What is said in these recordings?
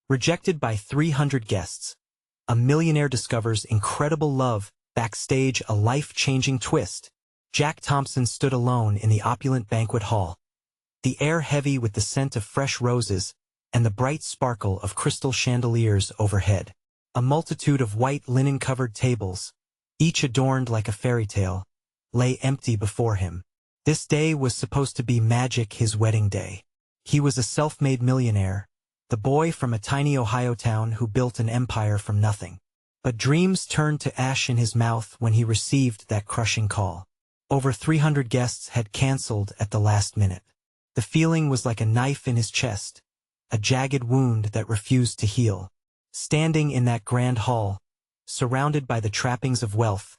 Rejected by 300 guests, a millionaire discovers incredible love, backstage a life-changing twist. Jack Thompson stood alone in the opulent banquet hall, the air heavy with the scent of fresh roses and the bright sparkle of crystal chandeliers overhead. A multitude of white linen-covered tables, each adorned like a fairy tale, lay empty before him. This day was supposed to be magic, his wedding day. He was a self-made millionaire, the boy from a tiny Ohio town who built an empire from nothing. But dreams turned to ash in his mouth when he received that crushing call. Over 300 guests had canceled at the last minute. The feeling was like a knife in his chest, a jagged wound that refused to heal. Standing in that grand hall, surrounded by the trappings of wealth,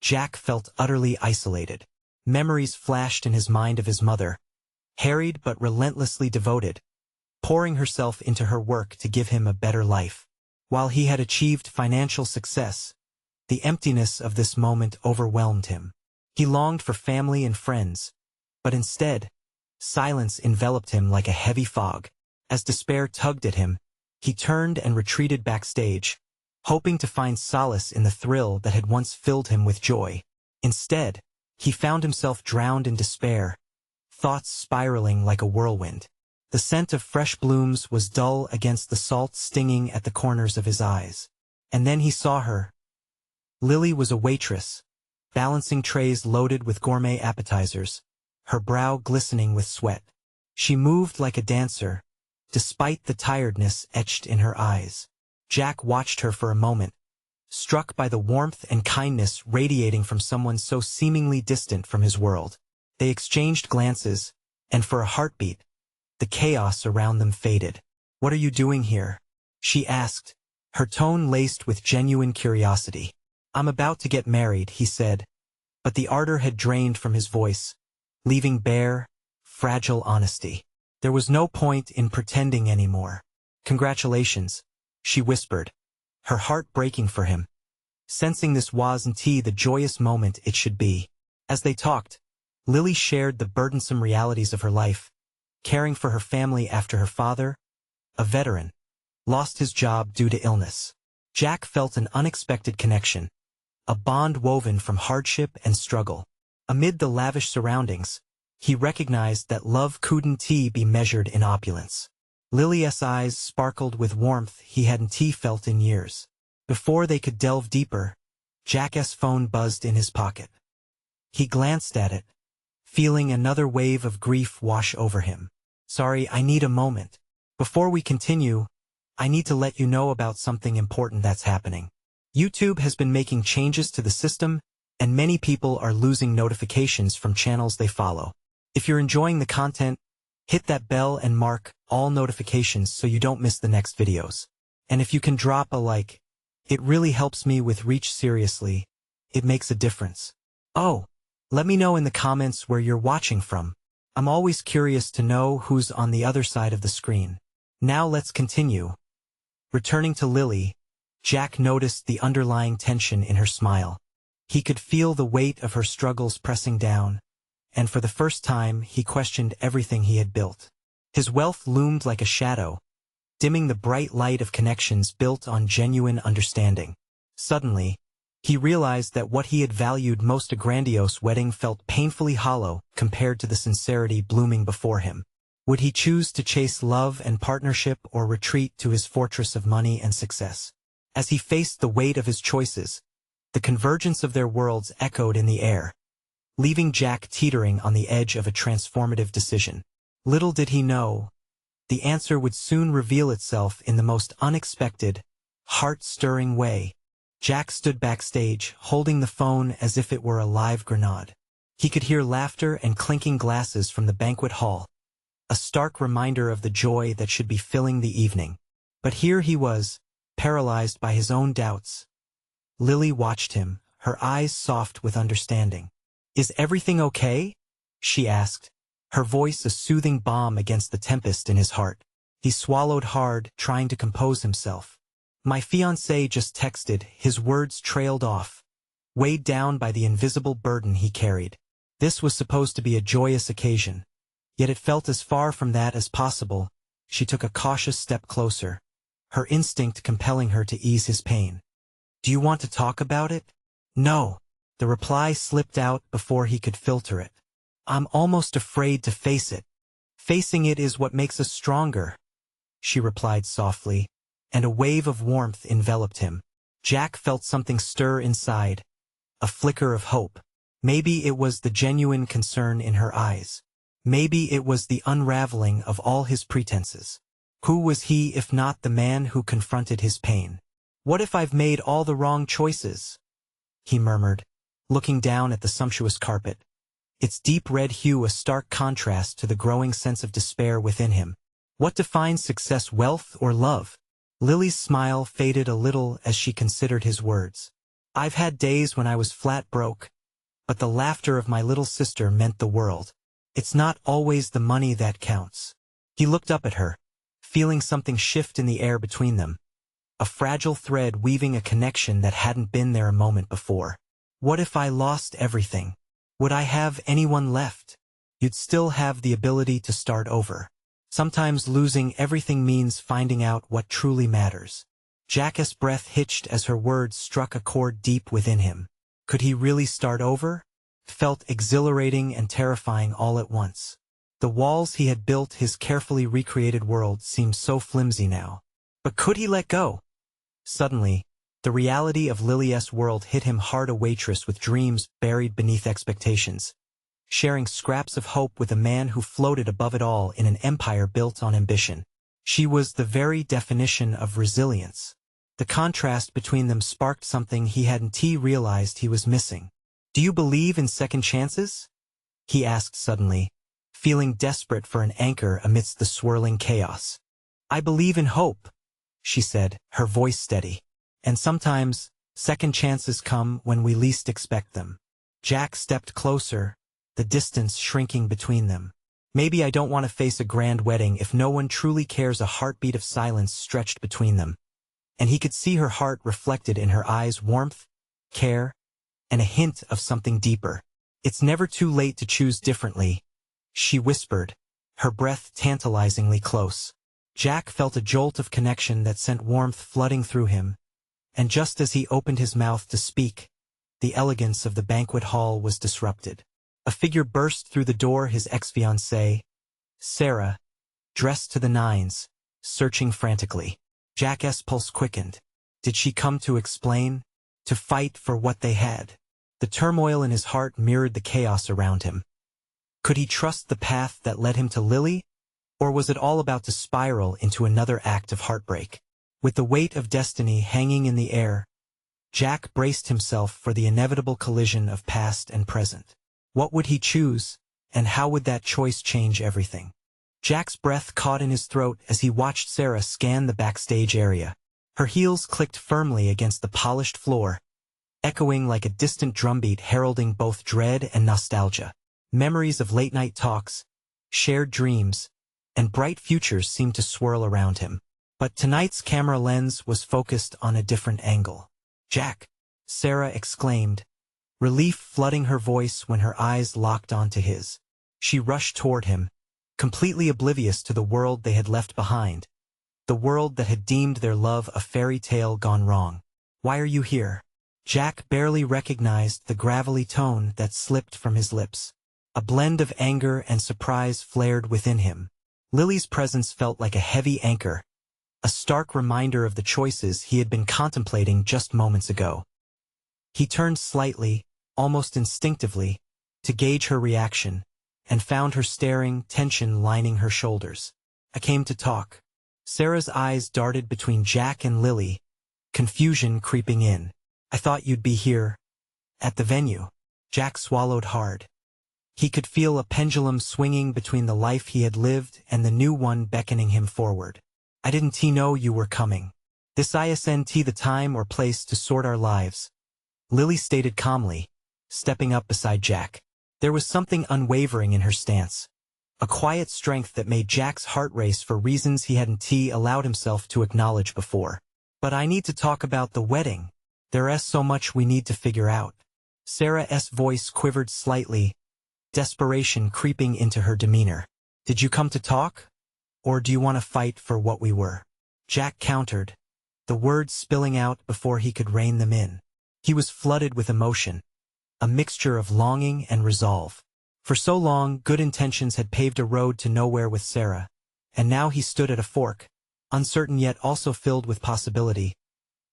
Jack felt utterly isolated. Memories flashed in his mind of his mother, harried but relentlessly devoted, pouring herself into her work to give him a better life. While he had achieved financial success, the emptiness of this moment overwhelmed him. He longed for family and friends, but instead, silence enveloped him like a heavy fog. As despair tugged at him, he turned and retreated backstage, hoping to find solace in the thrill that had once filled him with joy. Instead, he found himself drowned in despair, thoughts spiraling like a whirlwind. The scent of fresh blooms was dull against the salt stinging at the corners of his eyes. And then he saw her. Lily was a waitress, balancing trays loaded with gourmet appetizers, her brow glistening with sweat. She moved like a dancer, despite the tiredness etched in her eyes. Jack watched her for a moment, struck by the warmth and kindness radiating from someone so seemingly distant from his world. They exchanged glances, and for a heartbeat, the chaos around them faded. "What are you doing here?" she asked, her tone laced with genuine curiosity. "I'm about to get married," he said, but the ardor had drained from his voice, leaving bare, fragile honesty. There was no point in pretending anymore. "Congratulations," she whispered, her heart breaking for him, sensing this wasn't the joyous moment it should be. As they talked, Lily shared the burdensome realities of her life, caring for her family after her father, a veteran, lost his job due to illness. Jack felt an unexpected connection, a bond woven from hardship and struggle. Amid the lavish surroundings, he recognized that love couldn't be measured in opulence. Lily's eyes sparkled with warmth he hadn't felt in years. Before they could delve deeper, Jack's phone buzzed in his pocket. He glanced at it, feeling another wave of grief wash over him. "Sorry, I need a moment. Before we continue, I need to let you know about something important that's happening. YouTube has been making changes to the system, and many people are losing notifications from channels they follow. If you're enjoying the content, hit that bell and mark all notifications so you don't miss the next videos. And if you can drop a like, it really helps me with reach. Seriously, it makes a difference. Oh, let me know in the comments where you're watching from. I'm always curious to know who's on the other side of the screen. Now let's continue." Returning to Lily, Jack noticed the underlying tension in her smile. He could feel the weight of her struggles pressing down, and for the first time he questioned everything he had built. His wealth loomed like a shadow, dimming the bright light of connections built on genuine understanding. Suddenly, he realized that what he had valued most, a grandiose wedding, felt painfully hollow compared to the sincerity blooming before him. Would he choose to chase love and partnership or retreat to his fortress of money and success? As he faced the weight of his choices, the convergence of their worlds echoed in the air, leaving Jack teetering on the edge of a transformative decision. Little did he know, the answer would soon reveal itself in the most unexpected, heart-stirring way. Jack stood backstage, holding the phone as if it were a live grenade. He could hear laughter and clinking glasses from the banquet hall, a stark reminder of the joy that should be filling the evening. But here he was, paralyzed by his own doubts. Lily watched him, her eyes soft with understanding. "Is everything okay?" she asked, her voice a soothing balm against the tempest in his heart. He swallowed hard, trying to compose himself. "My fiancé just texted," his words trailed off, weighed down by the invisible burden he carried. This was supposed to be a joyous occasion, yet it felt as far from that as possible. She took a cautious step closer, her instinct compelling her to ease his pain. "Do you want to talk about it?" "No." The reply slipped out before he could filter it. "I'm almost afraid to face it. Facing it is what makes us stronger," she replied softly, and a wave of warmth enveloped him. Jack felt something stir inside, a flicker of hope. Maybe it was the genuine concern in her eyes. Maybe it was the unraveling of all his pretenses. Who was he if not the man who confronted his pain? "What if I've made all the wrong choices?" he murmured, looking down at the sumptuous carpet, its deep red hue a stark contrast to the growing sense of despair within him. What defines success, wealth or love? Lily's smile faded a little as she considered his words. "I've had days when I was flat broke, but the laughter of my little sister meant the world. It's not always the money that counts." He looked up at her, feeling something shift in the air between them, a fragile thread weaving a connection that hadn't been there a moment before. "What if I lost everything? Would I have anyone left?" "You'd still have the ability to start over. Sometimes losing everything means finding out what truly matters." Jack's breath hitched as her words struck a chord deep within him. Could he really start over? Felt exhilarating and terrifying all at once. The walls he had built, his carefully recreated world, seemed so flimsy now. But could he let go? Suddenly, the reality of Lily's world hit him hard. A waitress with dreams buried beneath expectations, sharing scraps of hope with a man who floated above it all in an empire built on ambition. She was the very definition of resilience. The contrast between them sparked something he hadn't realized he was missing. "Do you believe in second chances?" he asked suddenly, feeling desperate for an anchor amidst the swirling chaos. "I believe in hope," she said, her voice steady. "And sometimes, second chances come when we least expect them." Jack stepped closer, the distance shrinking between them. "Maybe I don't want to face a grand wedding if no one truly cares." A heartbeat of silence stretched between them, and he could see her heart reflected in her eyes, warmth, care, and a hint of something deeper. "It's never too late to choose differently," she whispered, her breath tantalizingly close. Jack felt a jolt of connection that sent warmth flooding through him, and just as he opened his mouth to speak, the elegance of the banquet hall was disrupted. A figure burst through the door, his ex-fiancée, Sarah, dressed to the nines, searching frantically. Jack's pulse quickened. Did she come to explain? To fight for what they had? The turmoil in his heart mirrored the chaos around him. Could he trust the path that led him to Lily? Or was it all about to spiral into another act of heartbreak? With the weight of destiny hanging in the air, Jack braced himself for the inevitable collision of past and present. What would he choose, and how would that choice change everything? Jack's breath caught in his throat as he watched Sarah scan the backstage area. Her heels clicked firmly against the polished floor, echoing like a distant drumbeat heralding both dread and nostalgia. Memories of late-night talks, shared dreams, and bright futures seemed to swirl around him. But tonight's camera lens was focused on a different angle. "Jack!" Sarah exclaimed, relief flooding her voice when her eyes locked onto his. She rushed toward him, completely oblivious to the world they had left behind, the world that had deemed their love a fairy tale gone wrong. "Why are you here?" Jack barely recognized the gravelly tone that slipped from his lips. A blend of anger and surprise flared within him. Lily's presence felt like a heavy anchor, a stark reminder of the choices he had been contemplating just moments ago. He turned slightly, almost instinctively, to gauge her reaction, and found her staring, tension lining her shoulders. "I came to talk." Sarah's eyes darted between Jack and Lily, confusion creeping in. "I thought you'd be here, at the venue." Jack swallowed hard. He could feel a pendulum swinging between the life he had lived and the new one beckoning him forward. "I didn't know you were coming. This isn't the time or place to sort our lives," Lily stated calmly, stepping up beside Jack. There was something unwavering in her stance, a quiet strength that made Jack's heart race for reasons he hadn't allowed himself to acknowledge before. "But I need to talk about the wedding. There's so much we need to figure out." Sarah's voice quivered slightly, desperation creeping into her demeanor. "Did you come to talk? Or do you want to fight for what we were?" Jack countered, the words spilling out before he could rein them in. He was flooded with emotion, a mixture of longing and resolve. For so long, good intentions had paved a road to nowhere with Sarah, and now he stood at a fork, uncertain yet also filled with possibility.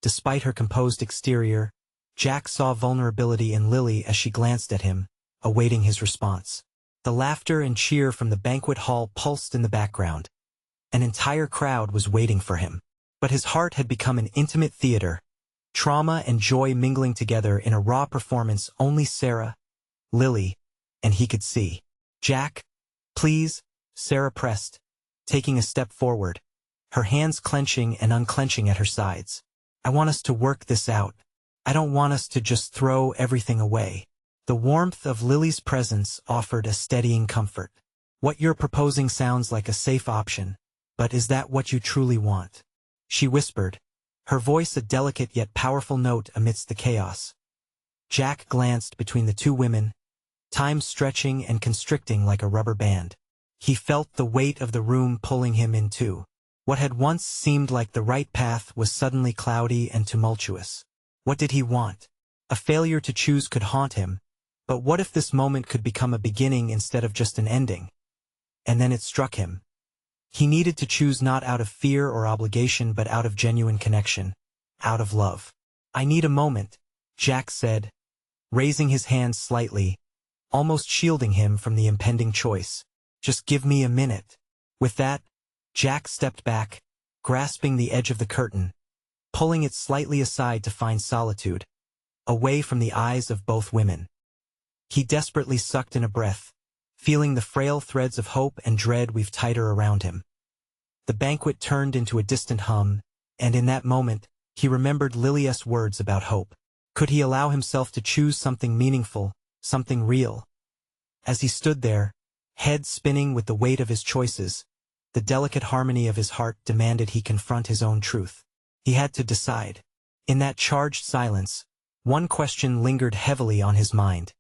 Despite her composed exterior, Jack saw vulnerability in Lily as she glanced at him, awaiting his response. The laughter and cheer from the banquet hall pulsed in the background. An entire crowd was waiting for him. But his heart had become an intimate theater, trauma and joy mingling together in a raw performance only Sarah, Lily, and he could see. Jack, please, Sarah pressed, taking a step forward, her hands clenching and unclenching at her sides. I want us to work this out. I don't want us to just throw everything away. The warmth of Lily's presence offered a steadying comfort. What you're proposing sounds like a safe option, but is that what you truly want? She whispered, her voice a delicate yet powerful note amidst the chaos. Jack glanced between the two women, time stretching and constricting like a rubber band. He felt the weight of the room pulling him in too. What had once seemed like the right path was suddenly cloudy and tumultuous. What did he want? A failure to choose could haunt him, but what if this moment could become a beginning instead of just an ending? And then it struck him. He needed to choose not out of fear or obligation but out of genuine connection, out of love. I need a moment, Jack said, raising his hand slightly, almost shielding him from the impending choice. Just give me a minute. With that, Jack stepped back, grasping the edge of the curtain, pulling it slightly aside to find solitude, away from the eyes of both women. He desperately sucked in a breath, feeling the frail threads of hope and dread weave tighter around him. The banquet turned into a distant hum, and in that moment, he remembered Lilia's words about hope. Could he allow himself to choose something meaningful, something real? As he stood there, head spinning with the weight of his choices, the delicate harmony of his heart demanded he confront his own truth. He had to decide. In that charged silence, one question lingered heavily on his mind.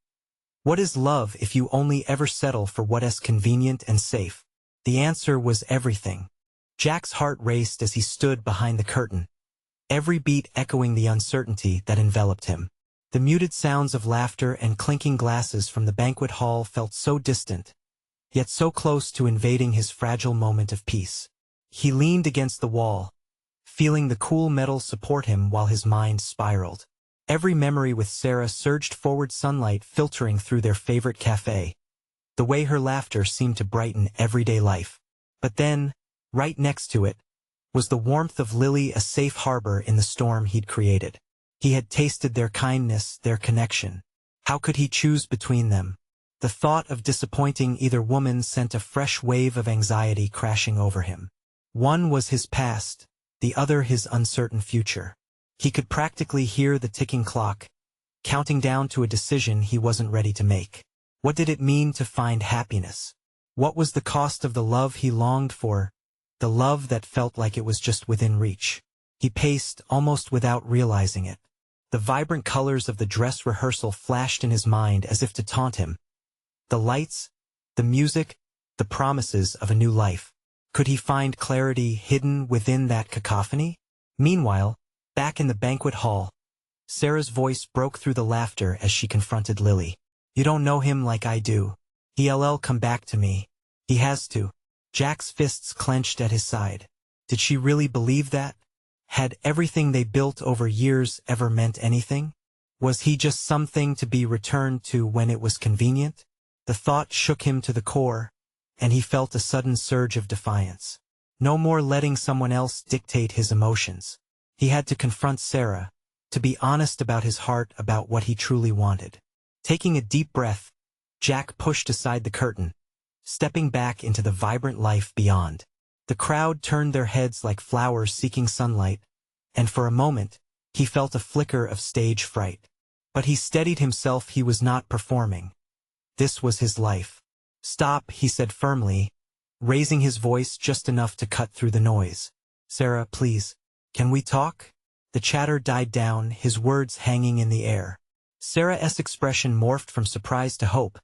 What is love if you only ever settle for what is convenient and safe? The answer was everything. Jack's heart raced as he stood behind the curtain, every beat echoing the uncertainty that enveloped him. The muted sounds of laughter and clinking glasses from the banquet hall felt so distant, yet so close to invading his fragile moment of peace. He leaned against the wall, feeling the cool metal support him while his mind spiraled. Every memory with Sarah surged forward, sunlight filtering through their favorite cafe. The way her laughter seemed to brighten everyday life. But then, right next to it, was the warmth of Lily, a safe harbor in the storm he'd created. He had tasted their kindness, their connection. How could he choose between them? The thought of disappointing either woman sent a fresh wave of anxiety crashing over him. One was his past, the other his uncertain future. He could practically hear the ticking clock, counting down to a decision he wasn't ready to make. What did it mean to find happiness? What was the cost of the love he longed for, the love that felt like it was just within reach? He paced almost without realizing it. The vibrant colors of the dress rehearsal flashed in his mind as if to taunt him. The lights, the music, the promises of a new life. Could he find clarity hidden within that cacophony? Meanwhile, back in the banquet hall, Sarah's voice broke through the laughter as she confronted Lily. You don't know him like I do. He'll come back to me. He has to. Jack's fists clenched at his side. Did she really believe that? Had everything they built over years ever meant anything? Was he just something to be returned to when it was convenient? The thought shook him to the core, and he felt a sudden surge of defiance. No more letting someone else dictate his emotions. He had to confront Sarah, to be honest about his heart, about what he truly wanted. Taking a deep breath, Jack pushed aside the curtain, stepping back into the vibrant life beyond. The crowd turned their heads like flowers seeking sunlight, and for a moment, he felt a flicker of stage fright. But he steadied himself. He was not performing. This was his life. Stop, he said firmly, raising his voice just enough to cut through the noise. Sarah, please, can we talk? The chatter died down, his words hanging in the air. Sarah's expression morphed from surprise to hope,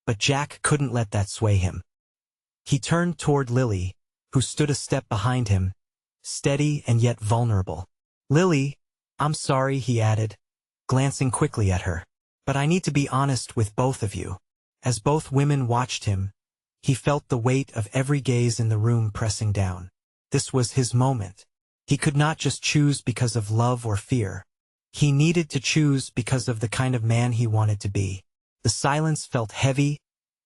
but Jack couldn't let that sway him. He turned toward Lily, who stood a step behind him, steady and yet vulnerable. Lily, I'm sorry, he added, glancing quickly at her. But I need to be honest with both of you. As both women watched him, he felt the weight of every gaze in the room pressing down. This was his moment. He could not just choose because of love or fear. He needed to choose because of the kind of man he wanted to be. The silence felt heavy,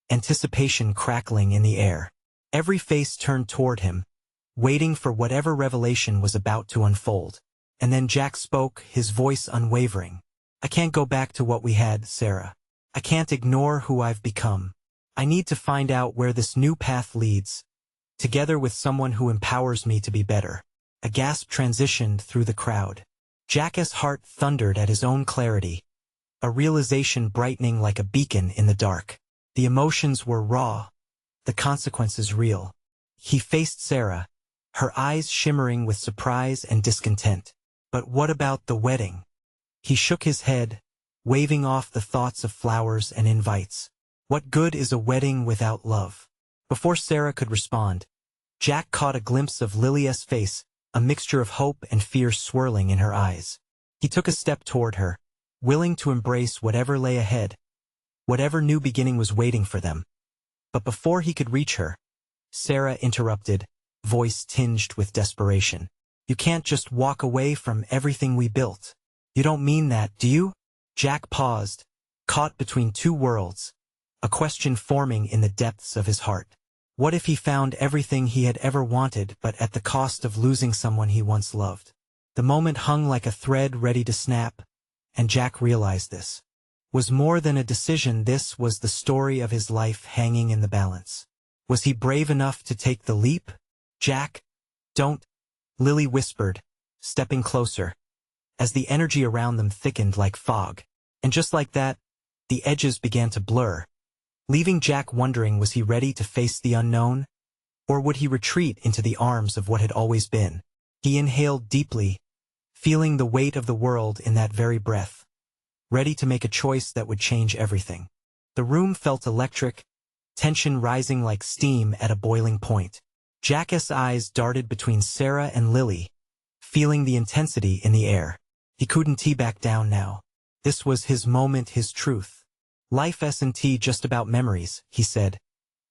anticipation crackling in the air. Every face turned toward him, waiting for whatever revelation was about to unfold. And then Jack spoke, his voice unwavering. I can't go back to what we had, Sarah. I can't ignore who I've become. I need to find out where this new path leads, together with someone who empowers me to be better. A gasp transitioned through the crowd. Jack's heart thundered at his own clarity, a realization brightening like a beacon in the dark. The emotions were raw, the consequences real. He faced Sarah, her eyes shimmering with surprise and discontent. But what about the wedding? He shook his head, waving off the thoughts of flowers and invites. What good is a wedding without love? Before Sarah could respond, Jack caught a glimpse of Lily's face, a mixture of hope and fear swirling in her eyes. He took a step toward her, willing to embrace whatever lay ahead, whatever new beginning was waiting for them. But before he could reach her, Sarah interrupted, voice tinged with desperation. You can't just walk away from everything we built. You don't mean that, do you? Jack paused, caught between two worlds, a question forming in the depths of his heart. What if he found everything he had ever wanted but at the cost of losing someone he once loved? The moment hung like a thread ready to snap, and Jack realized this was more than a decision. This was the story of his life hanging in the balance. Was he brave enough to take the leap? Jack, don't, Lily whispered, stepping closer, as the energy around them thickened like fog. And just like that, the edges began to blur, leaving Jack wondering, was he ready to face the unknown? Or would he retreat into the arms of what had always been? He inhaled deeply, feeling the weight of the world in that very breath, ready to make a choice that would change everything. The room felt electric, tension rising like steam at a boiling point. Jack's eyes darted between Sarah and Lily, feeling the intensity in the air. He couldn't back down now. This was his moment, his truth. Life isn't just about memories, he said,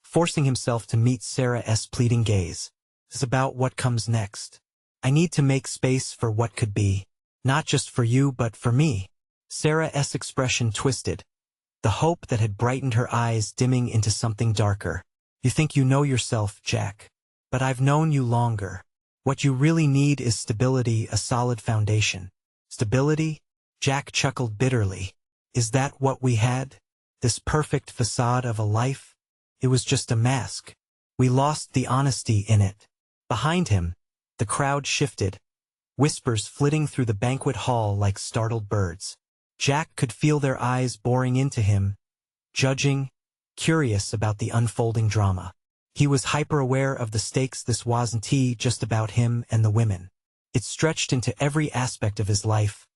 forcing himself to meet Sarah's pleading gaze. It's about what comes next. I need to make space for what could be, not just for you but for me. Sarah's expression twisted, the hope that had brightened her eyes dimming into something darker. You think you know yourself, Jack. But I've known you longer. What you really need is stability, a solid foundation. Stability? Jack chuckled bitterly. Is that what we had? This perfect facade of a life? It was just a mask. We lost the honesty in it. Behind him, the crowd shifted, whispers flitting through the banquet hall like startled birds. Jack could feel their eyes boring into him, judging, curious about the unfolding drama. He was hyper-aware of the stakes. This wasn't just about him and the women. It stretched into every aspect of his life.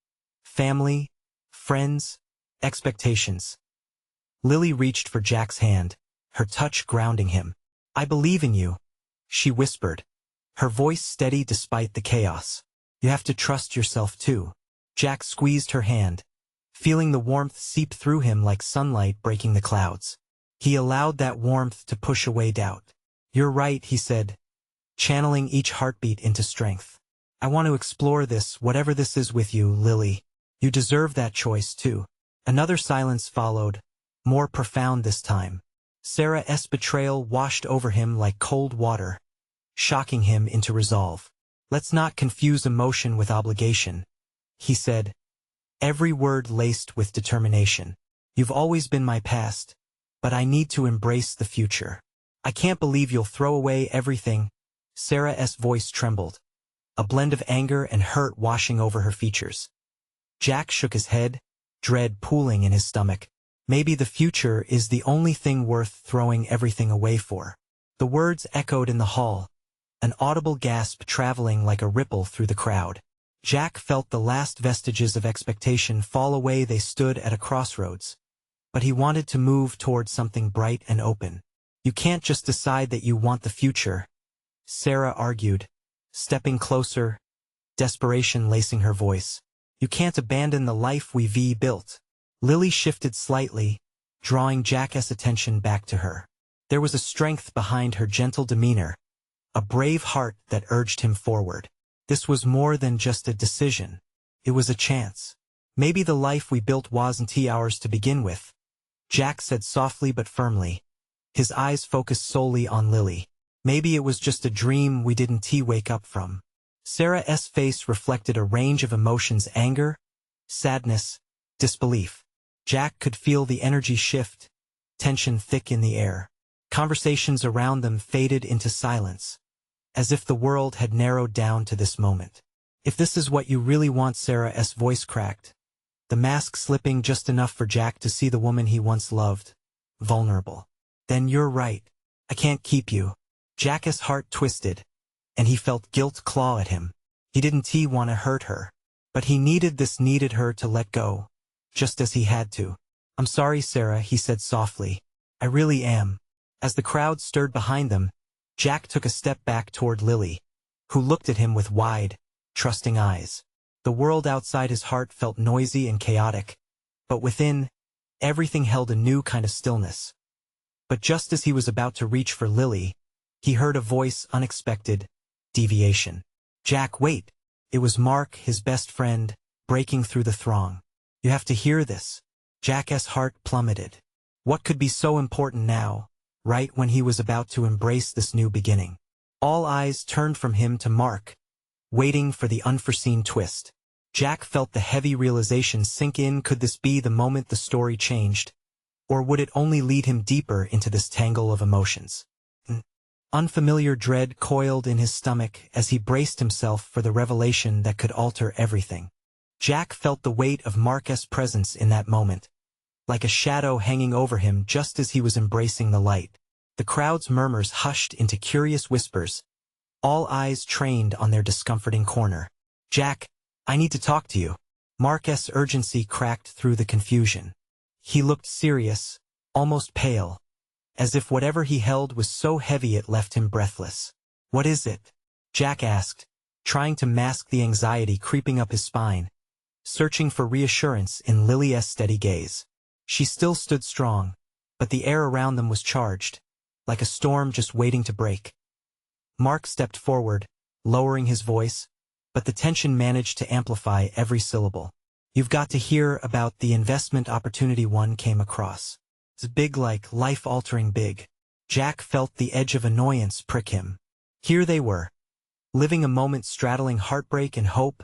Family, friends, expectations. Lily reached for Jack's hand, her touch grounding him. I believe in you, she whispered, her voice steady despite the chaos. You have to trust yourself too. Jack squeezed her hand, feeling the warmth seep through him like sunlight breaking the clouds. He allowed that warmth to push away doubt. You're right, he said, channeling each heartbeat into strength. I want to explore this, whatever this is with you, Lily. You deserve that choice too. Another silence followed, more profound this time. Sarah's betrayal washed over him like cold water, shocking him into resolve. Let's not confuse emotion with obligation, he said, every word laced with determination. You've always been my past, but I need to embrace the future. I can't believe you'll throw away everything. Sarah's voice trembled, a blend of anger and hurt washing over her features. Jack shook his head, dread pooling in his stomach. Maybe the future is the only thing worth throwing everything away for. The words echoed in the hall, an audible gasp traveling like a ripple through the crowd. Jack felt the last vestiges of expectation fall away. They stood at a crossroads, but he wanted to move toward something bright and open. You can't just decide that you want the future, Sarah argued, stepping closer, desperation lacing her voice. You can't abandon the life we've built. Lily shifted slightly, drawing Jack's attention back to her. There was a strength behind her gentle demeanor, a brave heart that urged him forward. This was more than just a decision. It was a chance. Maybe the life we built wasn't ours to begin with, Jack said softly but firmly, his eyes focused solely on Lily. Maybe it was just a dream we didn't wake up from. Sarah's face reflected a range of emotions: anger, sadness, disbelief. Jack could feel the energy shift, tension thick in the air. Conversations around them faded into silence, as if the world had narrowed down to this moment. If this is what you really want, Sarah's voice cracked, the mask slipping just enough for Jack to see the woman he once loved, vulnerable. Then you're right. I can't keep you. Jack's heart twisted, and he felt guilt claw at him. He didn't want to hurt her, but he needed her to let go, just as he had to. I'm sorry, Sarah, he said softly. I really am. As the crowd stirred behind them, Jack took a step back toward Lily, who looked at him with wide, trusting eyes. The world outside his heart felt noisy and chaotic, but within, everything held a new kind of stillness. But just as he was about to reach for Lily, he heard a voice: unexpected, deviation. Jack, wait! It was Mark, his best friend, breaking through the throng. You have to hear this. Jack's heart plummeted. What could be so important now, right when he was about to embrace this new beginning? All eyes turned from him to Mark, waiting for the unforeseen twist. Jack felt the heavy realization sink in. Could this be the moment the story changed? Or would it only lead him deeper into this tangle of emotions? An unfamiliar dread coiled in his stomach as he braced himself for the revelation that could alter everything. Jack felt the weight of Mark's presence in that moment, like a shadow hanging over him just as he was embracing the light. The crowd's murmurs hushed into curious whispers, all eyes trained on their discomforting corner. Jack, I need to talk to you. Mark's urgency cracked through the confusion. He looked serious, almost pale, as if whatever he held was so heavy it left him breathless. What is it? Jack asked, trying to mask the anxiety creeping up his spine, searching for reassurance in Lily's steady gaze. She still stood strong, but the air around them was charged, like a storm just waiting to break. Mark stepped forward, lowering his voice, but the tension managed to amplify every syllable. You've got to hear about the investment opportunity one came across. It's big, like life-altering big. Jack felt the edge of annoyance prick him. Here they were, living a moment straddling heartbreak and hope,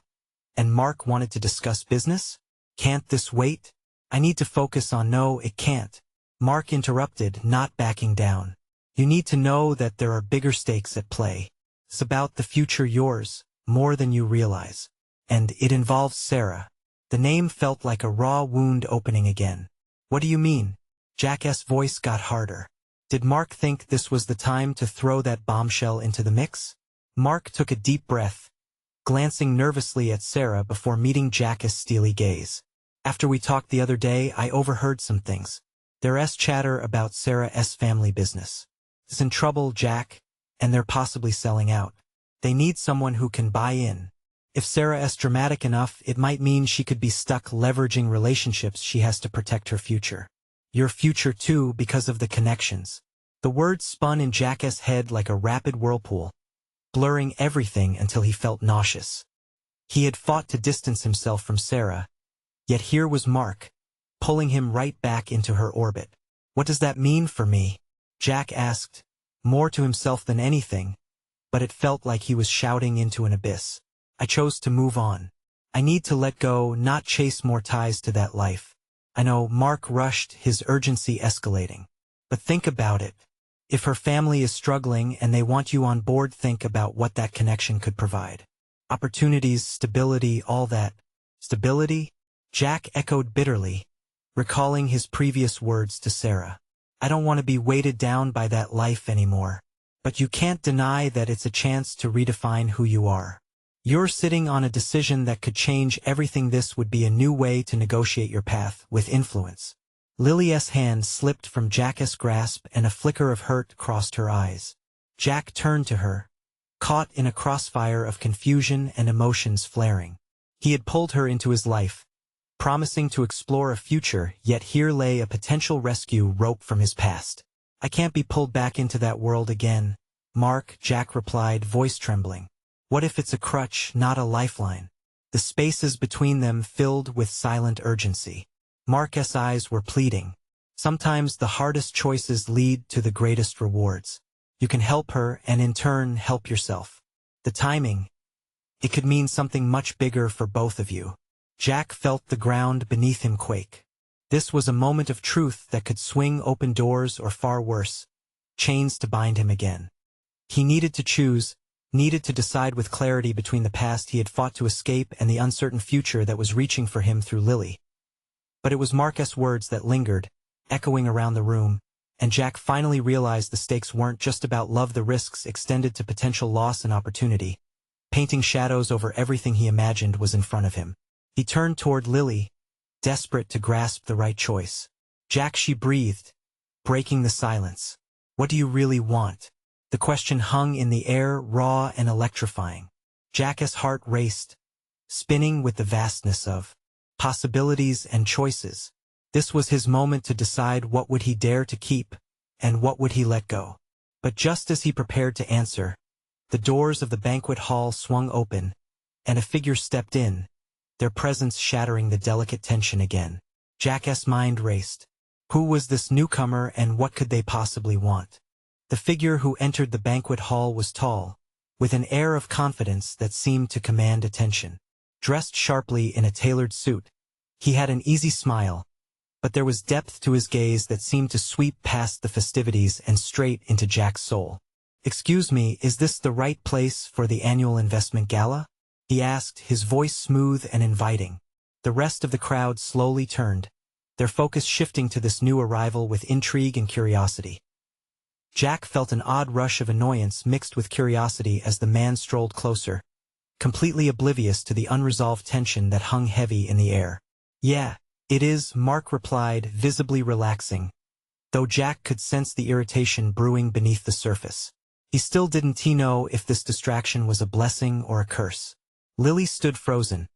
and Mark wanted to discuss business? Can't this wait? I need to focus on— No, it can't. Mark interrupted, not backing down. You need to know that there are bigger stakes at play. It's about the future, yours, more than you realize. And it involves Sarah. The name felt like a raw wound opening again. What do you mean? Jack's voice got harder. Did Mark think this was the time to throw that bombshell into the mix? Mark took a deep breath, glancing nervously at Sarah before meeting Jack's steely gaze. After we talked the other day, I overheard some things. There's chatter about Sarah's family business. It's in trouble, Jack, and they're possibly selling out. They need someone who can buy in. If Sarah's dramatic enough, it might mean she could be stuck leveraging relationships she has to protect her future. Your future too, because of the connections. The words spun in Jack's head like a rapid whirlpool, blurring everything until he felt nauseous. He had fought to distance himself from Sarah, yet here was Mark, pulling him right back into her orbit. What does that mean for me? Jack asked, more to himself than anything, but it felt like he was shouting into an abyss. I chose to move on. I need to let go, not chase more ties to that life. I know, Mark rushed, his urgency escalating. But think about it. If her family is struggling and they want you on board, think about what that connection could provide. Opportunities, stability, all that. Stability? Jack echoed bitterly, recalling his previous words to Sarah. I don't want to be weighted down by that life anymore. But you can't deny that it's a chance to redefine who you are. You're sitting on a decision that could change everything. This would be a new way to negotiate your path with influence. Lily's hand slipped from Jack's grasp and a flicker of hurt crossed her eyes. Jack turned to her, caught in a crossfire of confusion and emotions flaring. He had pulled her into his life, promising to explore a future, yet here lay a potential rescue rope from his past. "I can't be pulled back into that world again, Mark," Jack replied, voice trembling. "What if it's a crutch, not a lifeline?" The spaces between them filled with silent urgency. Mark's eyes were pleading. "Sometimes the hardest choices lead to the greatest rewards. You can help her and in turn help yourself. The timing, it could mean something much bigger for both of you." Jack felt the ground beneath him quake. This was a moment of truth that could swing open doors or, far worse, chains to bind him again. He needed to choose, needed to decide with clarity between the past he had fought to escape and the uncertain future that was reaching for him through Lily. But it was Mark's words that lingered, echoing around the room, and Jack finally realized the stakes weren't just about love. The risks extended to potential loss and opportunity. Painting shadows over everything he imagined was in front of him. He turned toward Lily, desperate to grasp the right choice. "Jack," she breathed, breaking the silence. "What do you really want?" The question hung in the air, raw and electrifying. Jack's heart raced, spinning with the vastness of possibilities and choices. This was his moment to decide what would he dare to keep, and what would he let go. But just as he prepared to answer, the doors of the banquet hall swung open, and a figure stepped in, their presence shattering the delicate tension again. Jack's mind raced. Who was this newcomer and what could they possibly want? The figure who entered the banquet hall was tall, with an air of confidence that seemed to command attention. Dressed sharply in a tailored suit, he had an easy smile, but there was depth to his gaze that seemed to sweep past the festivities and straight into Jack's soul. "Excuse me, is this the right place for the annual investment gala?" he asked, his voice smooth and inviting. The rest of the crowd slowly turned, their focus shifting to this new arrival with intrigue and curiosity. Jack felt an odd rush of annoyance mixed with curiosity as the man strolled closer, completely oblivious to the unresolved tension that hung heavy in the air. "Yeah, it is," Mark replied, visibly relaxing, though Jack could sense the irritation brewing beneath the surface. He still didn't know if this distraction was a blessing or a curse. Lily stood frozen,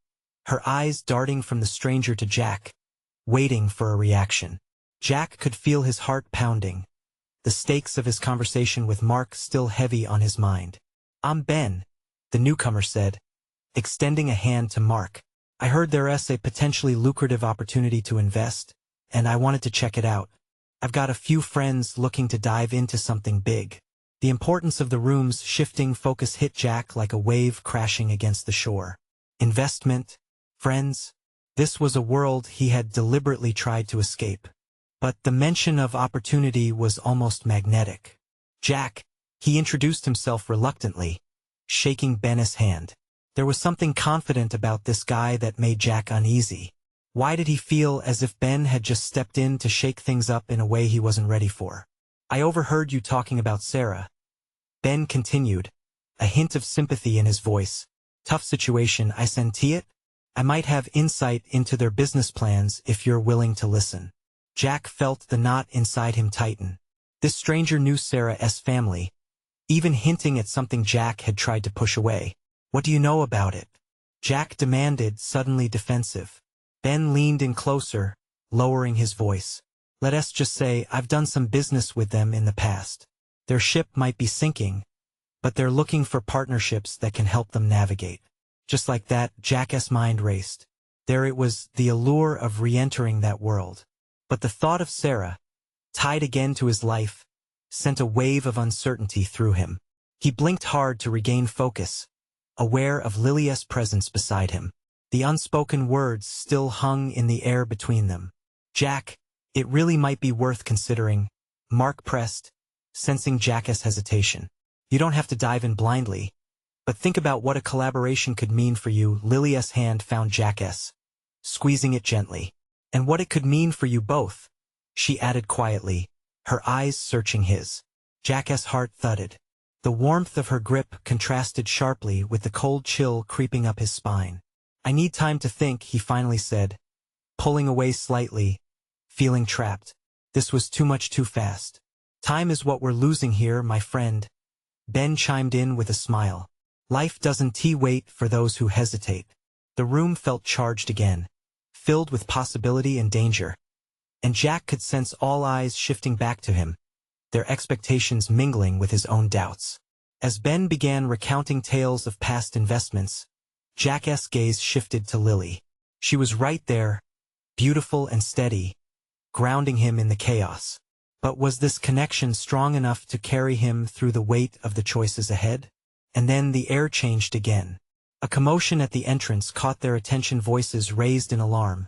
her eyes darting from the stranger to Jack, waiting for a reaction. Jack could feel his heart pounding, the stakes of his conversation with Mark still heavy on his mind. "I'm Ben," the newcomer said, extending a hand to Mark. "I heard there's a potentially lucrative opportunity to invest, and I wanted to check it out. I've got a few friends looking to dive into something big." The importance of the room's shifting focus hit Jack like a wave crashing against the shore. Investment, friends, this was a world he had deliberately tried to escape. But the mention of opportunity was almost magnetic. "Jack," he introduced himself reluctantly, shaking Ben's hand. There was something confident about this guy that made Jack uneasy. Why did he feel as if Ben had just stepped in to shake things up in a way he wasn't ready for? "I overheard you talking about Sarah," Ben continued, a hint of sympathy in his voice. "Tough situation, I senti it. I might have insight into their business plans if you're willing to listen." Jack felt the knot inside him tighten. This stranger knew Sarah's family, even hinting at something Jack had tried to push away. "What do you know about it?" Jack demanded, suddenly defensive. Ben leaned in closer, lowering his voice. "Let's just say I've done some business with them in the past. Their ship might be sinking, but they're looking for partnerships that can help them navigate." Just like that, Jack's mind raced. There it was, the allure of re-entering that world. But the thought of Sarah, tied again to his life, sent a wave of uncertainty through him. He blinked hard to regain focus, aware of Lily's presence beside him. The unspoken words still hung in the air between them. "Jack, it really might be worth considering," Mark pressed, sensing Jack's hesitation. "You don't have to dive in blindly, but think about what a collaboration could mean for you." Lily's hand found Jack's, squeezing it gently. "And what it could mean for you both," she added quietly, her eyes searching his. Jack's heart thudded. The warmth of her grip contrasted sharply with the cold chill creeping up his spine. "I need time to think," he finally said, pulling away slightly, feeling trapped. This was too much too fast. "Time is what we're losing here, my friend." Ben chimed in with a smile. Life doesn't wait for those who hesitate. The room felt charged again, filled with possibility and danger. And Jack could sense all eyes shifting back to him, their expectations mingling with his own doubts. As Ben began recounting tales of past investments, Jack's gaze shifted to Lily. She was right there, beautiful and steady, grounding him in the chaos. But was this connection strong enough to carry him through the weight of the choices ahead? And then the air changed again. A commotion at the entrance caught their attention, voices raised in alarm.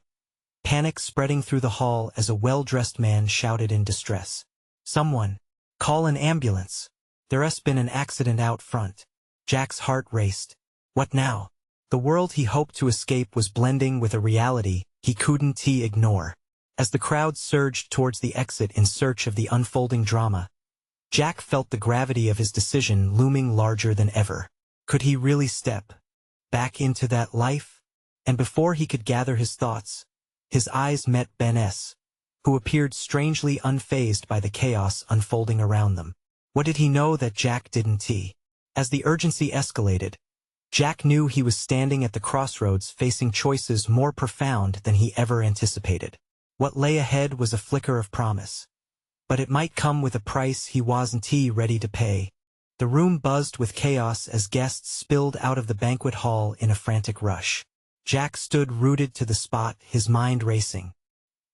Panic spreading through the hall as a well-dressed man shouted in distress. Someone, call an ambulance. There's been an accident out front. Jack's heart raced. What now? The world he hoped to escape was blending with a reality he couldn't ignore. As the crowd surged towards the exit in search of the unfolding drama, Jack felt the gravity of his decision looming larger than ever. Could he really step back into that life? And before he could gather his thoughts, his eyes met Ben's, who appeared strangely unfazed by the chaos unfolding around them. What did he know that Jack didn't? As the urgency escalated, Jack knew he was standing at the crossroads facing choices more profound than he ever anticipated. What lay ahead was a flicker of promise. But it might come with a price he wasn't ready to pay. The room buzzed with chaos as guests spilled out of the banquet hall in a frantic rush. Jack stood rooted to the spot, his mind racing.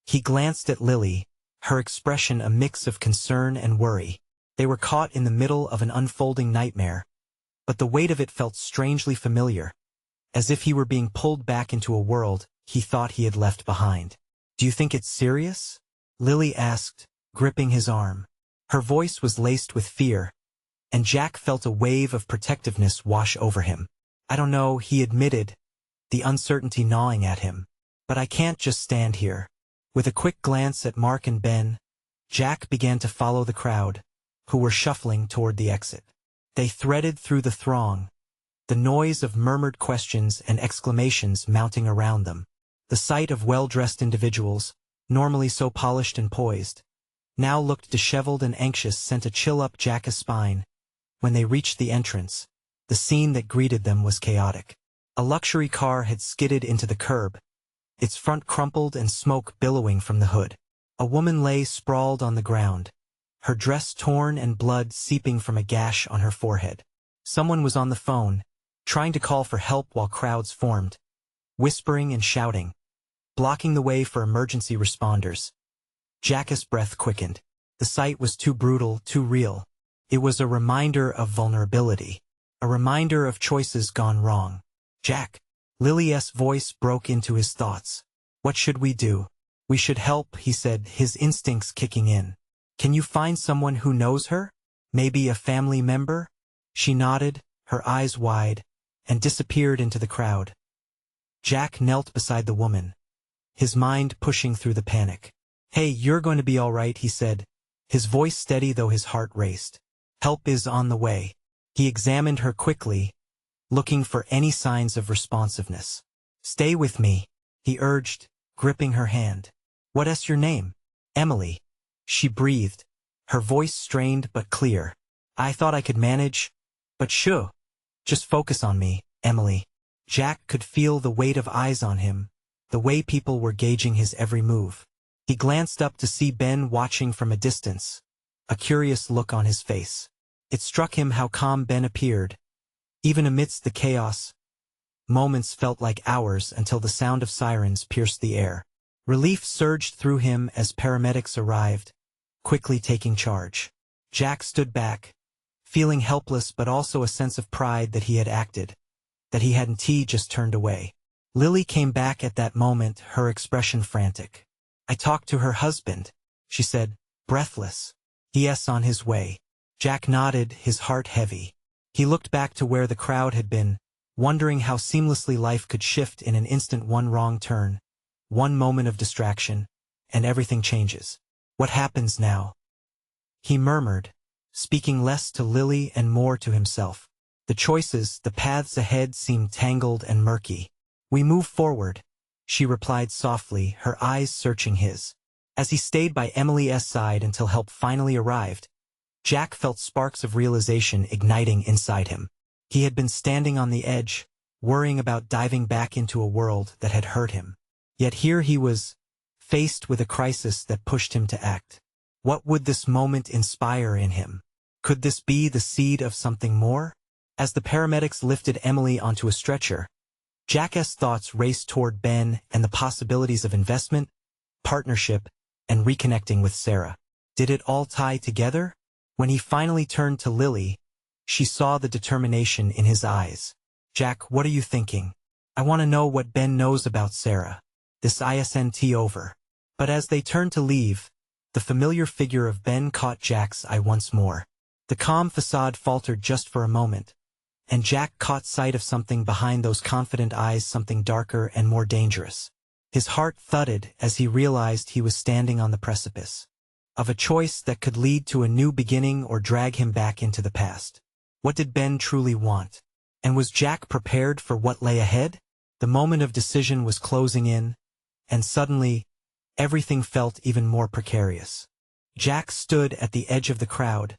He glanced at Lily, her expression a mix of concern and worry. They were caught in the middle of an unfolding nightmare, but the weight of it felt strangely familiar, as if he were being pulled back into a world he thought he had left behind. Do you think it's serious? Lily asked, gripping his arm. Her voice was laced with fear, and Jack felt a wave of protectiveness wash over him. I don't know, he admitted, the uncertainty gnawing at him. But I can't just stand here. With a quick glance at Mark and Ben, Jack began to follow the crowd, who were shuffling toward the exit. They threaded through the throng, the noise of murmured questions and exclamations mounting around them. The sight of well-dressed individuals, normally so polished and poised, now looked disheveled and anxious, sent a chill up Jack's spine. When they reached the entrance, the scene that greeted them was chaotic. A luxury car had skidded into the curb, its front crumpled and smoke billowing from the hood. A woman lay sprawled on the ground, her dress torn and blood seeping from a gash on her forehead. Someone was on the phone, trying to call for help while crowds formed, whispering and shouting, blocking the way for emergency responders. Jack's breath quickened. The sight was too brutal, too real. It was a reminder of vulnerability, a reminder of choices gone wrong. Jack. Lily's voice broke into his thoughts. What should we do? We should help, he said, his instincts kicking in. Can you find someone who knows her? Maybe a family member? She nodded, her eyes wide, and disappeared into the crowd. Jack knelt beside the woman, his mind pushing through the panic. Hey, you're going to be all right, he said, his voice steady though his heart raced. Help is on the way. He examined her quickly, looking for any signs of responsiveness. Stay with me, he urged, gripping her hand. What's your name? Emily. She breathed, her voice strained but clear. I thought I could manage, but shoo. Just focus on me, Emily. Jack could feel the weight of eyes on him, the way people were gauging his every move. He glanced up to see Ben watching from a distance, a curious look on his face. It struck him how calm Ben appeared, even amidst the chaos. Moments felt like hours until the sound of sirens pierced the air. Relief surged through him as paramedics arrived, quickly taking charge. Jack stood back, feeling helpless but also a sense of pride that he had acted, that he hadn't just turned away. Lily came back at that moment, her expression frantic. I talked to her husband, she said, breathless. He's on his way. Jack nodded, his heart heavy. He looked back to where the crowd had been, wondering how seamlessly life could shift in an instant. One wrong turn, one moment of distraction, and everything changes. What happens now? He murmured, speaking less to Lily and more to himself. The choices, the paths ahead seemed tangled and murky. We move forward, she replied softly, her eyes searching his. As he stayed by Emily's side until help finally arrived, Jack felt sparks of realization igniting inside him. He had been standing on the edge, worrying about diving back into a world that had hurt him. Yet here he was, faced with a crisis that pushed him to act. What would this moment inspire in him? Could this be the seed of something more? As the paramedics lifted Emily onto a stretcher, Jack's thoughts raced toward Ben and the possibilities of investment, partnership, and reconnecting with Sarah. Did it all tie together? When he finally turned to Lily, she saw the determination in his eyes. "Jack, what are you thinking? I want to know what Ben knows about Sarah. This isn't over." But as they turned to leave, the familiar figure of Ben caught Jack's eye once more. The calm facade faltered just for a moment, and Jack caught sight of something behind those confident eyes, something darker and more dangerous. His heart thudded as he realized he was standing on the precipice of a choice that could lead to a new beginning or drag him back into the past. What did Ben truly want? And was Jack prepared for what lay ahead? The moment of decision was closing in, and suddenly, everything felt even more precarious. Jack stood at the edge of the crowd,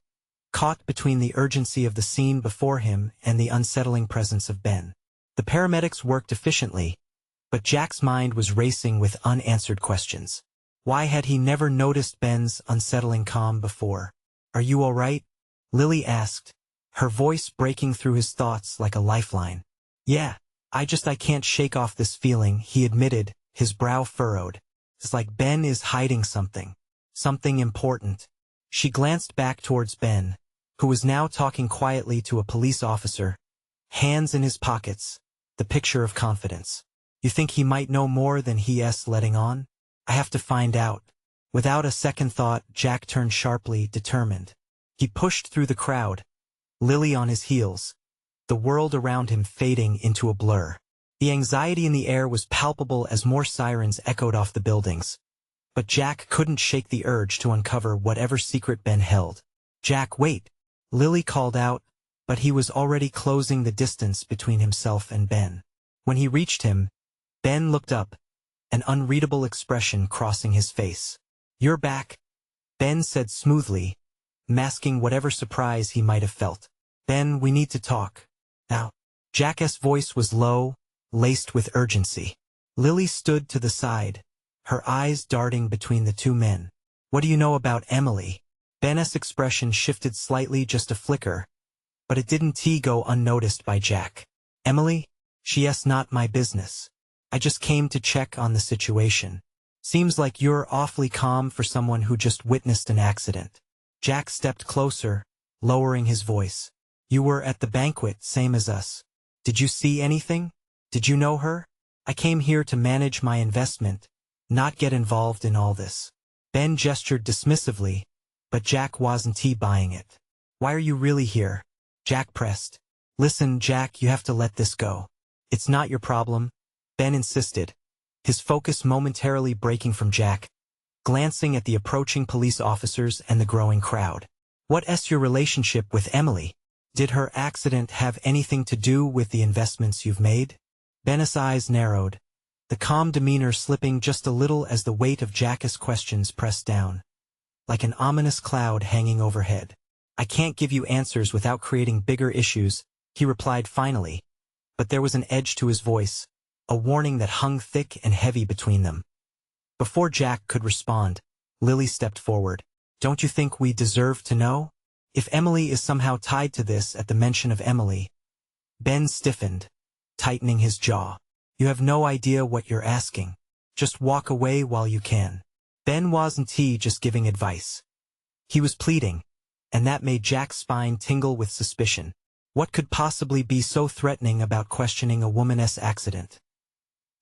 caught between the urgency of the scene before him and the unsettling presence of Ben. The paramedics worked efficiently, but Jack's mind was racing with unanswered questions. Why had he never noticed Ben's unsettling calm before? "Are you all right?" Lily asked, her voice breaking through his thoughts like a lifeline. "Yeah, I can't shake off this feeling," he admitted, his brow furrowed. "It's like Ben is hiding something important." She glanced back towards Ben, who was now talking quietly to a police officer, hands in his pockets, the picture of confidence. "You think he might know more than he's letting on? I have to find out." Without a second thought, Jack turned sharply, determined. He pushed through the crowd, Lily on his heels, the world around him fading into a blur. The anxiety in the air was palpable as more sirens echoed off the buildings. But Jack couldn't shake the urge to uncover whatever secret Ben held. "Jack, wait!" Lily called out, but he was already closing the distance between himself and Ben. When he reached him, Ben looked up, an unreadable expression crossing his face. "You're back," Ben said smoothly, masking whatever surprise he might have felt. "Ben, we need to talk. Now." Jack's voice was low, laced with urgency. Lily stood to the side, her eyes darting between the two men. "What do you know about Emily?" Ben's expression shifted slightly, just a flicker, but it didn't go unnoticed by Jack. "Emily? She's not my business. I just came to check on the situation. Seems like you're awfully calm for someone who just witnessed an accident." Jack stepped closer, lowering his voice. "You were at the banquet, same as us. Did you see anything? Did you know her? I came here to manage my investment, not get involved in all this." Ben gestured dismissively, but Jack wasn't buying it. "Why are you really here?" Jack pressed. "Listen, Jack, you have to let this go. It's not your problem," Ben insisted, his focus momentarily breaking from Jack, glancing at the approaching police officers and the growing crowd. "What's your relationship with Emily? Did her accident have anything to do with the investments you've made?" Ben's eyes narrowed, the calm demeanor slipping just a little as the weight of Jack's questions pressed down, like an ominous cloud hanging overhead. "I can't give you answers without creating bigger issues," he replied finally, but there was an edge to his voice, a warning that hung thick and heavy between them. Before Jack could respond, Lily stepped forward. "Don't you think we deserve to know? If Emily is somehow tied to this." At the mention of Emily, Ben stiffened, tightening his jaw. "You have no idea what you're asking. Just walk away while you can." Ben wasn't just giving advice. He was pleading, and that made Jack's spine tingle with suspicion. What could possibly be so threatening about questioning a woman's accident?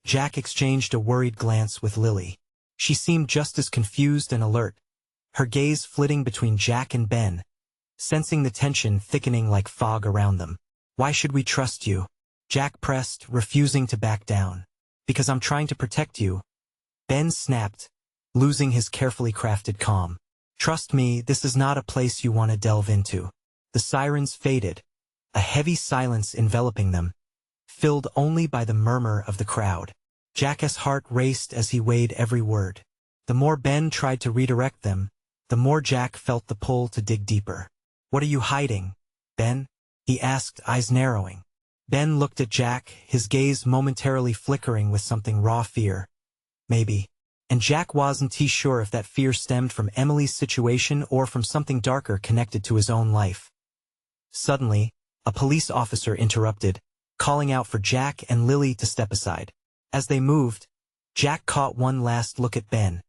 Jack exchanged a worried glance with Lily. She seemed just as confused and alert, her gaze flitting between Jack and Ben, sensing the tension thickening like fog around them. "Why should we trust you?" Jack pressed, refusing to back down. "Because I'm trying to protect you," Ben snapped, losing his carefully crafted calm. "Trust me, this is not a place you want to delve into." The sirens faded, a heavy silence enveloping them, filled only by the murmur of the crowd. Jack's heart raced as he weighed every word. The more Ben tried to redirect them, the more Jack felt the pull to dig deeper. "What are you hiding, Ben?" he asked, eyes narrowing. Ben looked at Jack, his gaze momentarily flickering with something raw fear. Maybe. And Jack wasn't sure if that fear stemmed from Emily's situation or from something darker connected to his own life. Suddenly, a police officer interrupted, calling out for Jack and Lily to step aside. As they moved, Jack caught one last look at Ben,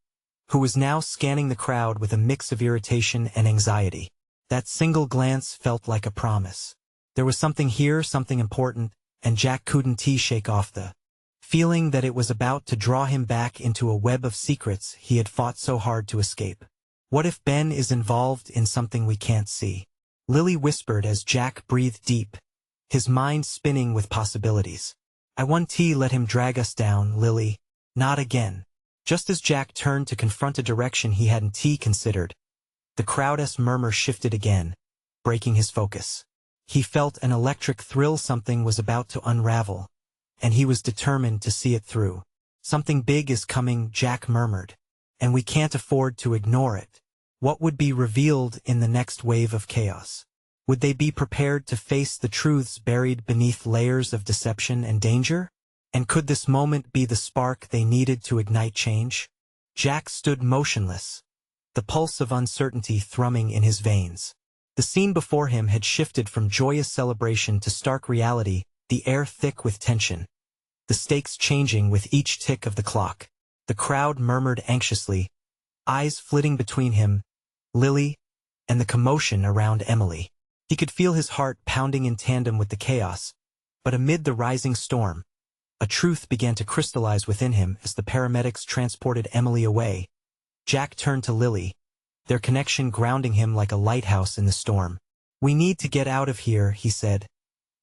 who was now scanning the crowd with a mix of irritation and anxiety. That single glance felt like a promise. There was something here, something important, and Jack couldn't shake off the feeling that it was about to draw him back into a web of secrets he had fought so hard to escape. "What if Ben is involved in something we can't see?" Lily whispered as Jack breathed deep, his mind spinning with possibilities. "I won't let him drag us down, Lily. Not again." Just as Jack turned to confront a direction he hadn't considered, the crowd's murmur shifted again, breaking his focus. He felt an electric thrill, something was about to unravel, and he was determined to see it through. "Something big is coming," Jack murmured, "and we can't afford to ignore it." What would be revealed in the next wave of chaos? Would they be prepared to face the truths buried beneath layers of deception and danger? And could this moment be the spark they needed to ignite change? Jack stood motionless, the pulse of uncertainty thrumming in his veins. The scene before him had shifted from joyous celebration to stark reality, the air thick with tension. The stakes changing with each tick of the clock. The crowd murmured anxiously, eyes flitting between him, Lily, and the commotion around Emily. He could feel his heart pounding in tandem with the chaos, but amid the rising storm, a truth began to crystallize within him as the paramedics transported Emily away. Jack turned to Lily, their connection grounding him like a lighthouse in the storm. "We need to get out of here," he said,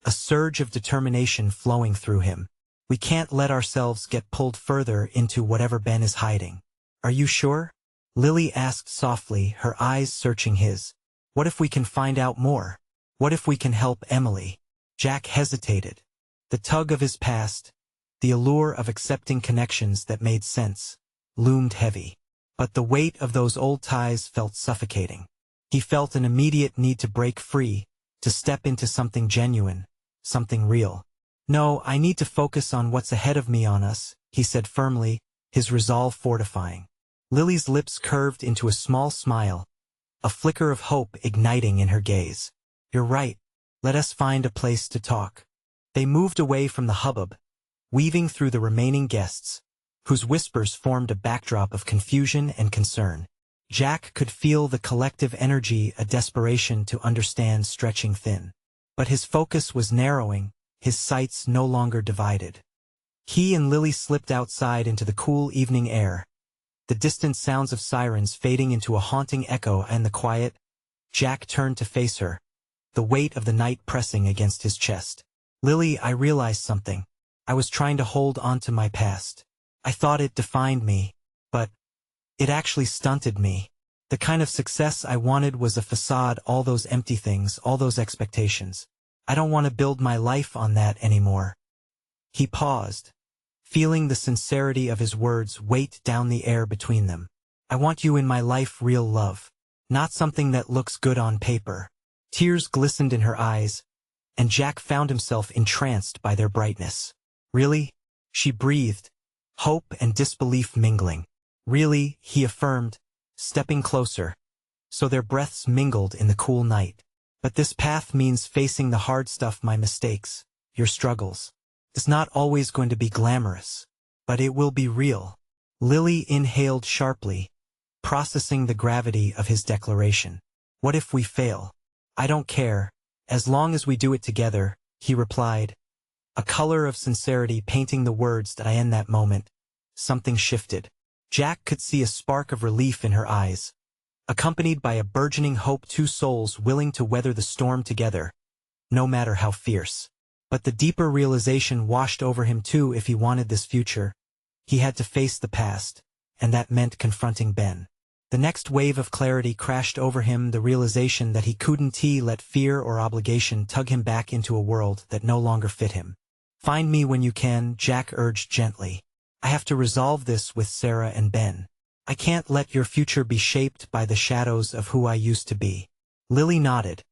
a surge of determination flowing through him. "We can't let ourselves get pulled further into whatever Ben is hiding." "Are you sure?" Lily asked softly, her eyes searching his. "What if we can find out more? What if we can help Emily?" Jack hesitated. The tug of his past, the allure of accepting connections that made sense, loomed heavy. But the weight of those old ties felt suffocating. He felt an immediate need to break free, to step into something genuine, something real. "No, I need to focus on what's ahead of me, on us," he said firmly, his resolve fortifying. Lily's lips curved into a small smile, a flicker of hope igniting in her gaze. "You're right. Let us find a place to talk." They moved away from the hubbub, weaving through the remaining guests, whose whispers formed a backdrop of confusion and concern. Jack could feel the collective energy, a desperation to understand stretching thin. But his focus was narrowing, his sights no longer divided. He and Lily slipped outside into the cool evening air, the distant sounds of sirens fading into a haunting echo and the quiet. Jack turned to face her, the weight of the night pressing against his chest. "Lily, I realized something. I was trying to hold on to my past. I thought it defined me, but it actually stunted me. The kind of success I wanted was a facade, all those empty things, all those expectations. I don't want to build my life on that anymore." He paused, feeling the sincerity of his words weight down the air between them. "I want you in my life, real love, not something that looks good on paper." Tears glistened in her eyes, and Jack found himself entranced by their brightness. "Really?" she breathed, hope and disbelief mingling. "Really," he affirmed, stepping closer, so their breaths mingled in the cool night. "But this path means facing the hard stuff, my mistakes, your struggles. It's not always going to be glamorous, but it will be real." Lily inhaled sharply, processing the gravity of his declaration. "What if we fail?" "I don't care, as long as we do it together," he replied, a color of sincerity painting the words that in that moment. Something shifted. Jack could see a spark of relief in her eyes, accompanied by a burgeoning hope, two souls willing to weather the storm together, no matter how fierce. But the deeper realization washed over him too. If he wanted this future, he had to face the past, and that meant confronting Ben. The next wave of clarity crashed over him, the realization that he couldn't let fear or obligation tug him back into a world that no longer fit him. "Find me when you can," Jack urged gently. "I have to resolve this with Sarah and Ben. I can't let your future be shaped by the shadows of who I used to be." Lily nodded,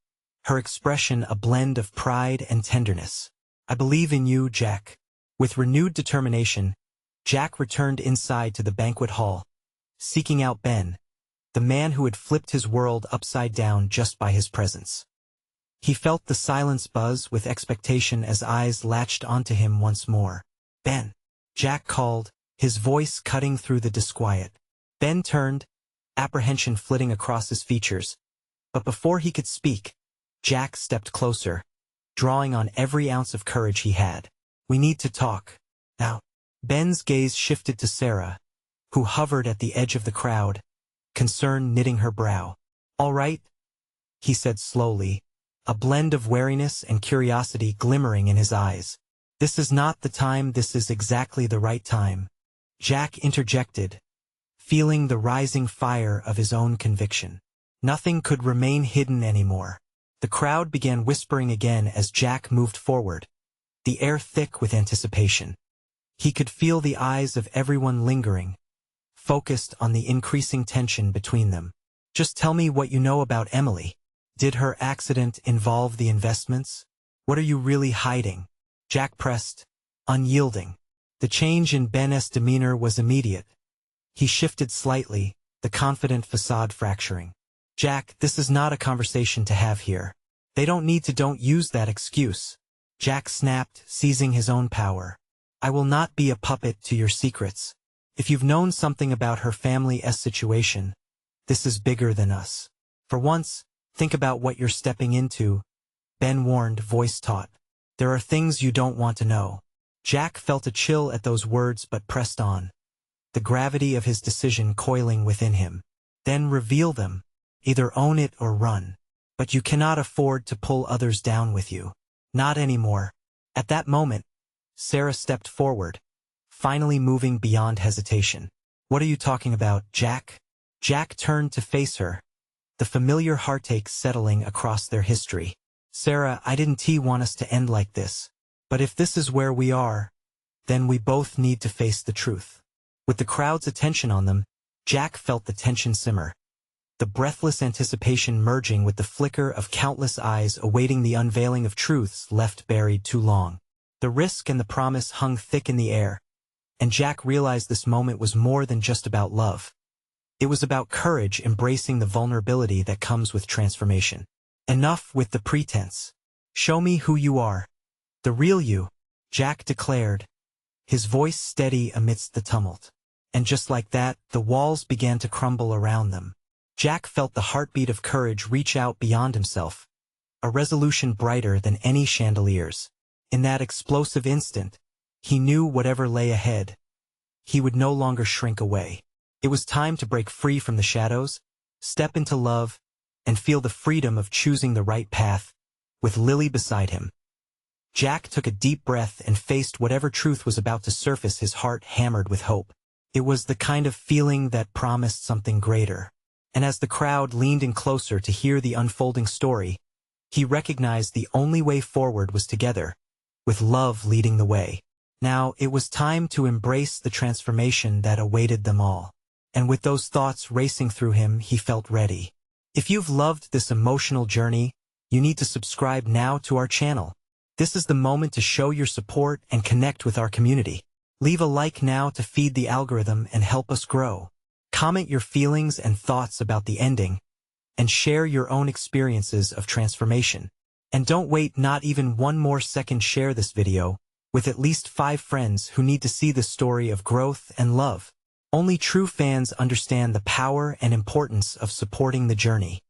her expression a blend of pride and tenderness. "I believe in you, Jack." With renewed determination, Jack returned inside to the banquet hall, seeking out Ben, the man who had flipped his world upside down just by his presence. He felt the silence buzz with expectation as eyes latched onto him once more. "Ben," Jack called, his voice cutting through the disquiet. Ben turned, apprehension flitting across his features. But before he could speak, Jack stepped closer, drawing on every ounce of courage he had. "We need to talk. Now." Ben's gaze shifted to Sarah, who hovered at the edge of the crowd, concern knitting her brow. "All right," he said slowly, a blend of wariness and curiosity glimmering in his eyes. "This is not the time, this is exactly the right time," Jack interjected, feeling the rising fire of his own conviction. Nothing could remain hidden anymore. The crowd began whispering again as Jack moved forward, the air thick with anticipation. He could feel the eyes of everyone lingering, focused on the increasing tension between them. "Just tell me what you know about Emily. Did her accident involve the investments? What are you really hiding?" Jack pressed, unyielding. The change in Ben's demeanor was immediate. He shifted slightly, the confident facade fracturing. "Jack, this is not a conversation to have here. They don't need to, don't use that excuse," Jack snapped, seizing his own power. "I will not be a puppet to your secrets. If you've known something about her family's situation, this is bigger than us. For once, think about what you're stepping into," Ben warned, voice taut. "There are things you don't want to know." Jack felt a chill at those words but pressed on, the gravity of his decision coiling within him. "Then reveal them. Either own it or run. But you cannot afford to pull others down with you. Not anymore." At that moment, Sarah stepped forward, finally moving beyond hesitation. "What are you talking about, Jack?" Jack turned to face her, the familiar heartache settling across their history. "Sarah, I didn't want us to end like this. But if this is where we are, then we both need to face the truth." With the crowd's attention on them, Jack felt the tension simmer, the breathless anticipation merging with the flicker of countless eyes awaiting the unveiling of truths left buried too long. The risk and the promise hung thick in the air, and Jack realized this moment was more than just about love. It was about courage embracing the vulnerability that comes with transformation. "Enough with the pretense. Show me who you are. The real you," Jack declared, his voice steady amidst the tumult. And just like that, the walls began to crumble around them. Jack felt the heartbeat of courage reach out beyond himself, a resolution brighter than any chandeliers. In that explosive instant, he knew whatever lay ahead, he would no longer shrink away. It was time to break free from the shadows, step into love, and feel the freedom of choosing the right path, with Lily beside him. Jack took a deep breath and faced whatever truth was about to surface, his heart hammered with hope. It was the kind of feeling that promised something greater. And as the crowd leaned in closer to hear the unfolding story, he recognized the only way forward was together, with love leading the way. Now it was time to embrace the transformation that awaited them all. And with those thoughts racing through him, he felt ready. If you've loved this emotional journey, you need to subscribe now to our channel. This is the moment to show your support and connect with our community. Leave a like now to feed the algorithm and help us grow. Comment your feelings and thoughts about the ending, and share your own experiences of transformation. And don't wait not even one more second, share this video with at least 5 friends who need to see the story of growth and love. Only true fans understand the power and importance of supporting the journey.